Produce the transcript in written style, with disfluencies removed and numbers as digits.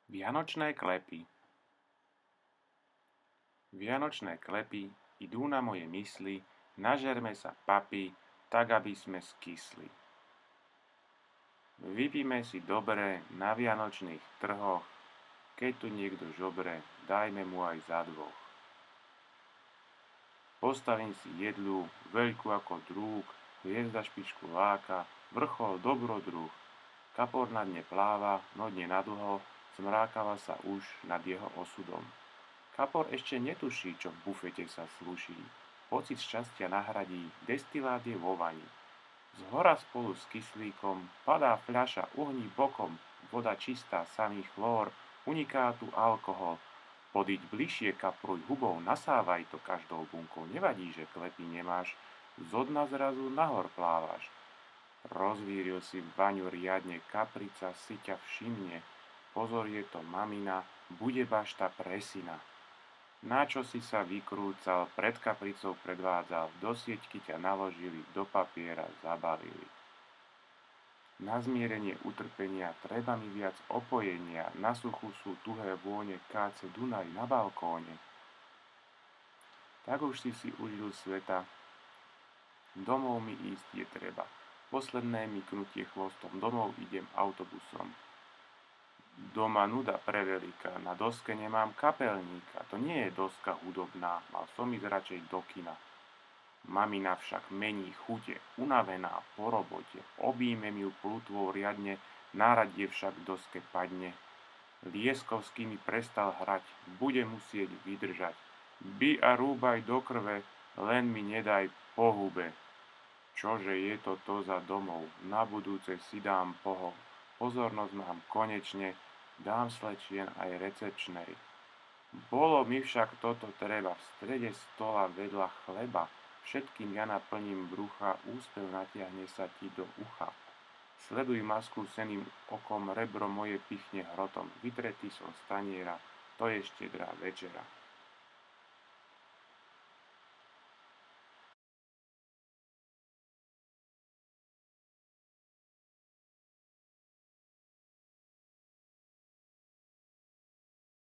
Vianočné klepy. Vianočné klepy idú na moje mysli, nažerme sa papy, tak aby sme skysli. Vypíme si dobre na vianočných trhoch, keď tu niekto žobre, dajme mu aj za dvoch. Postavím si jedlu, veľkú ako drúg, hviezda špičku láka, vrchol dobrodruh. Kapor na dne pláva, no dne nadlho, zmrákava sa už nad jeho osudom. Kapor ešte netuší, čo v bufete sa sluší. Pocit šťastia nahradí, destilát je vo vani. Zhora spolu s kyslíkom padá fľaša, uhní bokom, voda čistá, samý chlór, uniká tu alkohol. Podiď bližšie, kapruj hubou, nasávaj to každou bunkou, nevadí, že klepy nemáš, zo dna zrazu nahor plávaš. Rozvíril si vaňu riadne, kaprica si ťa všimne. Pozor, je to mamina, bude bašta presina. Na čo si sa vykrúcal, pred kapricou predvádzal, do sieťky ťa naložili, do papiera zabalili. Na zmierenie utrpenia treba mi viac opojenia, na suchu sú tuhé vône, káce Dunaj na balkóne. Tak už si užil sveta, domov mi ísť je treba. Posledné myknutie chvostom, domov idem autobusom. Doma nuda preveliká, na doske nemám kapelníka, to nie je doska hudobná, mal som ísť radšej do kina. Mamina však mení chute, unavená po robote, objímem ju plutvou riadne, náradie však doske padne. Lieskovský mi prestal hrať, bude musieť vydržať. By a rúbaj do krve, len mi nedaj po hube. Čože je to za domov, na budúce si dám pohov. Pozornosť mám konečne, dám slečien aj recepčnej. Bolo mi však toto treba, v strede stola vedľa chleba. Všetkým ja naplním brucha, úspev natiahne sa ti do ucha. Sleduj masku seným okom, rebro moje pichne hrotom. Vytretý som z taniera, to je štedrá večera.